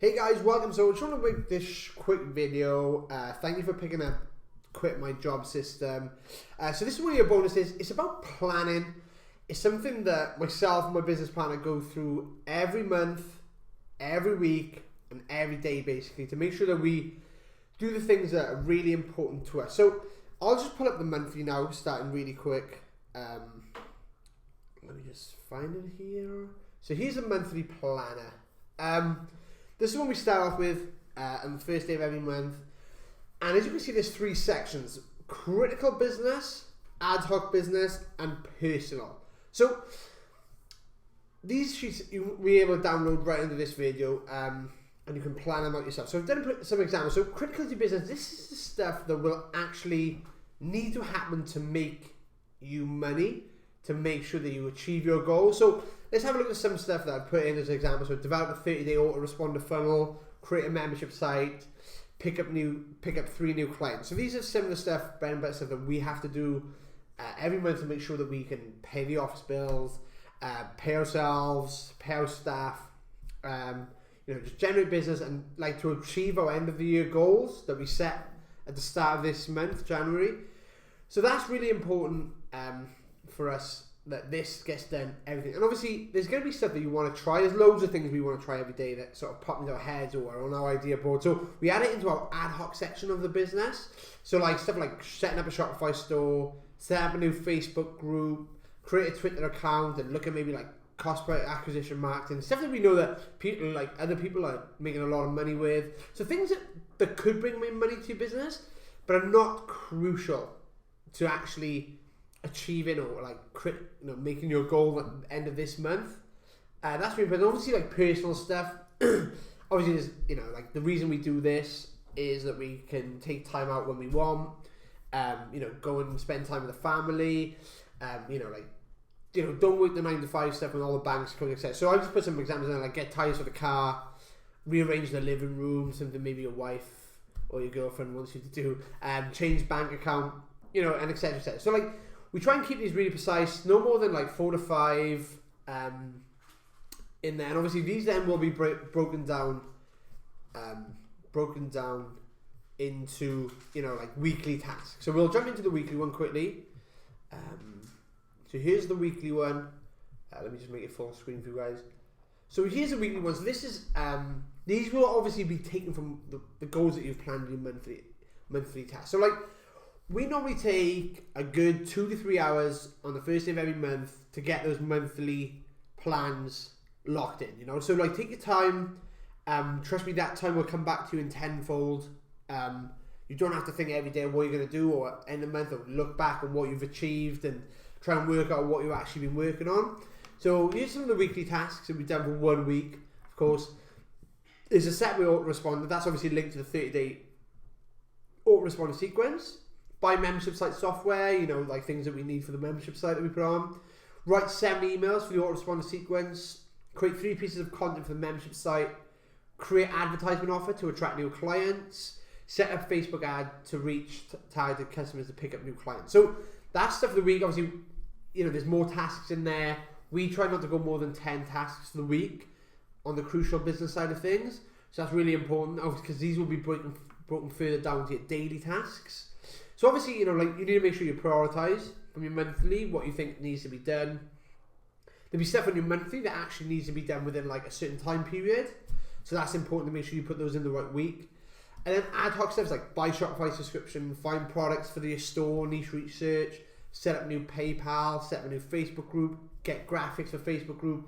Hey guys, welcome. So I just want to make this quick video. Thank you for picking up Quit My Job System. So this is one of your bonuses. It's about planning. It's something that myself and my business partner go through every month, every week, and every day basically to make sure that we do the things that are really important to us. So I'll just pull up the monthly now, starting really quick. Let me just find it here. So here's a monthly planner. This is when we start off with on the first day of every month. And as you can see, there's three sections: critical business, ad hoc business, and personal. So these sheets you'll be able to download right under this video, and you can plan them out yourself. So I've done some examples. So critical to business, this is the stuff that will actually need to happen to make you money, to make sure that you achieve your goals. So let's have a look at some stuff that I've put in as examples. So develop a 30-day autoresponder funnel, create a membership site, pick up 3 new clients. So these are some of the stuff, bread and butter stuff that we have to do every month to make sure that we can pay the office bills, pay ourselves, pay our staff, just generate business and like to achieve our end of the year goals that we set at the start of this month, January. So that's really important for us, that this gets done, everything. And obviously there's going to be stuff that you want to try. There's loads of things we want to try every day that sort of pop into our heads or on our idea board. So we add it into our ad hoc section of the business. So like stuff like setting up a Shopify store, set up a new Facebook group, create a Twitter account, and look at maybe like cost per acquisition marketing, stuff that we know that people, like other people, are making a lot of money with. So things that could bring in money to your business but are not crucial to actually achieving or like making your goal at the end of this month. That's really important. Obviously, like personal stuff. Obviously, there's like the reason we do this is that we can take time out when we want. Go and spend time with the family. Don't work the 9 to 5 stuff when all the banks come, etc. So I just put some examples in, like get tires for the car, rearrange the living room, something maybe your wife or your girlfriend wants you to do, change bank account, and etc. etc. So like, we try and keep these really precise, no more than like 4 to 5 in there. And obviously these then will be broken down into, like weekly tasks. So we'll jump into the weekly one quickly. So here's the weekly one. Let me just make it full screen for you guys. So here's the weekly one. So this is, these will obviously be taken from the goals that you've planned in your monthly tasks. So like, we normally take a good 2 to 3 hours on the first day of every month to get those monthly plans locked in, So like, take your time. Trust me, that time will come back to you in tenfold. You don't have to think every day of what you're going to do or end the month, or look back on what you've achieved and try and work out what you've actually been working on. So here's some of the weekly tasks that we've done for 1 week. Of course, there's a set with autoresponder. That's obviously linked to the 30-day autoresponder sequence. Buy membership site software, like things that we need for the membership site that we put on. Write 7 emails for the autoresponder sequence. Create 3 pieces of content for the membership site. Create advertisement offer to attract new clients. Set up Facebook ad to reach targeted customers to pick up new clients. So that's stuff for the week. Obviously, there's more tasks in there. We try not to go more than 10 tasks for the week on the crucial business side of things. So that's really important, because these will be broken further down to your daily tasks. So obviously, you need to make sure you prioritize from your monthly what you think needs to be done. There'll be stuff on your monthly that actually needs to be done within like a certain time period. So that's important to make sure you put those in the right week. And then ad hoc stuff like buy Shopify subscription, find products for your store, niche research, set up new PayPal, set up a new Facebook group, get graphics for Facebook group.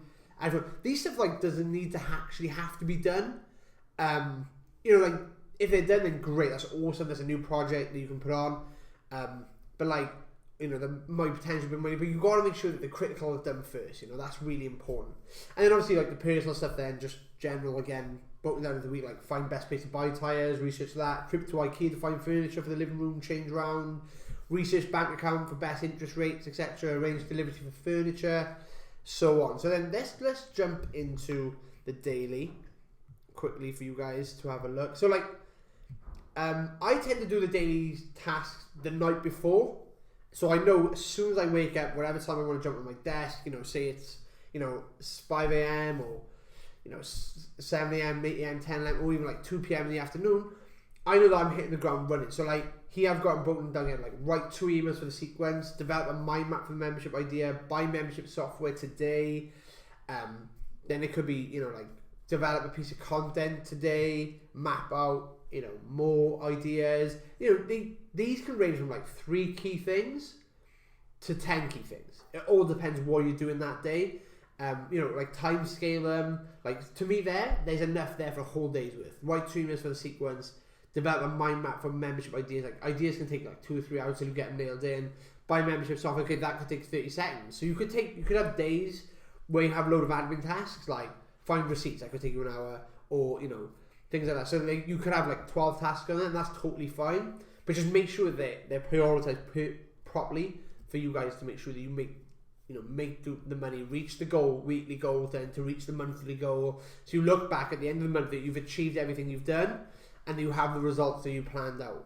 These stuff like doesn't need to actually have to be done. Like, if they're done, then great, that's awesome. There's a new project that you can put on. But like, there might potentially be money, but you've got to make sure that the critical is done first. That's really important. And then obviously like the personal stuff then, just general, again, broken down into the week, like find best place to buy tyres, research that, trip to IKEA to find furniture for the living room, change around, research bank account for best interest rates, etc., arrange delivery for furniture, so on. So then let's jump into the daily quickly for you guys to have a look. So like, I tend to do the daily tasks the night before, so I know as soon as I wake up, whatever time I want to jump on my desk, say it's 5 a.m. or 7 a.m, 8 a.m, 10 a.m, or even like 2 p.m. in the afternoon, I know that I'm hitting the ground running. So like here I've got broken down here, like write 2 emails for the sequence, develop a mind map for the membership idea, buy membership software today. Then it could be, like develop a piece of content today, map out, more ideas. These can range from like 3 key things to 10 key things. It all depends what you're doing that day. Like time scale them. Like to me there's enough there for a whole day's worth. Write 2 emails for the sequence, develop a mind map for membership ideas. Like ideas can take like 2 or 3 hours till you get them nailed in. Buy membership software, okay, that could take 30 seconds. So you could have days where you have a load of admin tasks, like find receipts, that could take you an hour, or things like that. So like, you could have like 12 tasks on it, and that's totally fine. But just make sure that they're prioritized properly for you guys to make sure that you make the money, reach the weekly goal, then to reach the monthly goal. So you look back at the end of the month that you've achieved everything you've done, and you have the results that you planned out.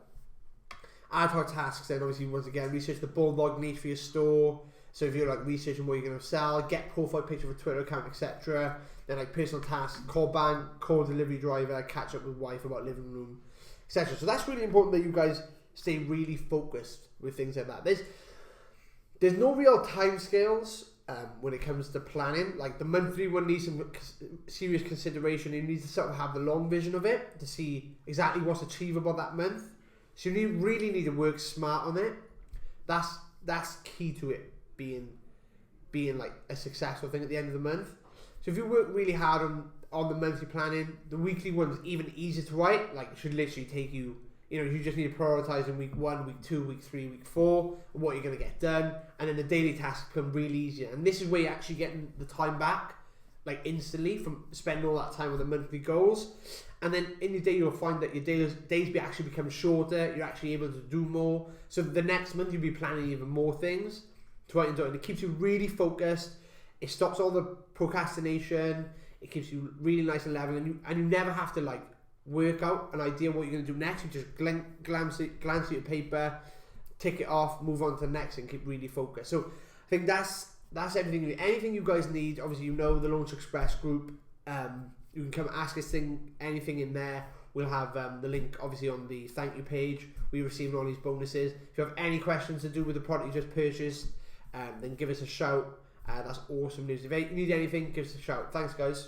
Ad hoc tasks, then obviously once again research the bulldog niche for your store. So if you're like researching what you're going to sell, get profile picture for Twitter account, etc. Then like personal tasks, call bank, call delivery driver, catch up with wife about living room, etc. So that's really important that you guys stay really focused with things like that. There's no real time scales when it comes to planning. Like the monthly one needs some serious consideration. You need to sort of have the long vision of it to see exactly what's achievable that month. So you really need to work smart on it. That's key to it being like a successful thing at the end of the month. So if you work really hard on the monthly planning, the weekly one's even easier to write. Like it should literally take you, you just need to prioritize in week 1, week 2, week 3, week 4, what you're going to get done, and then the daily tasks become really easier. And this is where you're actually getting the time back, like instantly, from spending all that time on the monthly goals. And then in your day, you'll find that your days actually become shorter. You're actually able to do more. So the next month, you'll be planning even more things to write and do it. And it keeps you really focused. It stops all the procrastination. It keeps you really nice and level, and you never have to like work out an idea what you're going to do next. You just glance at your paper, tick it off, move on to the next, and keep really focused. So I think that's everything. Anything you guys need, obviously the Launch Express group. You can come ask us anything in there. We'll have the link obviously on the thank you page. We receive all these bonuses. If you have any questions to do with the product you just purchased, then give us a shout. That's awesome news. If you need anything, give us a shout. Thanks, guys.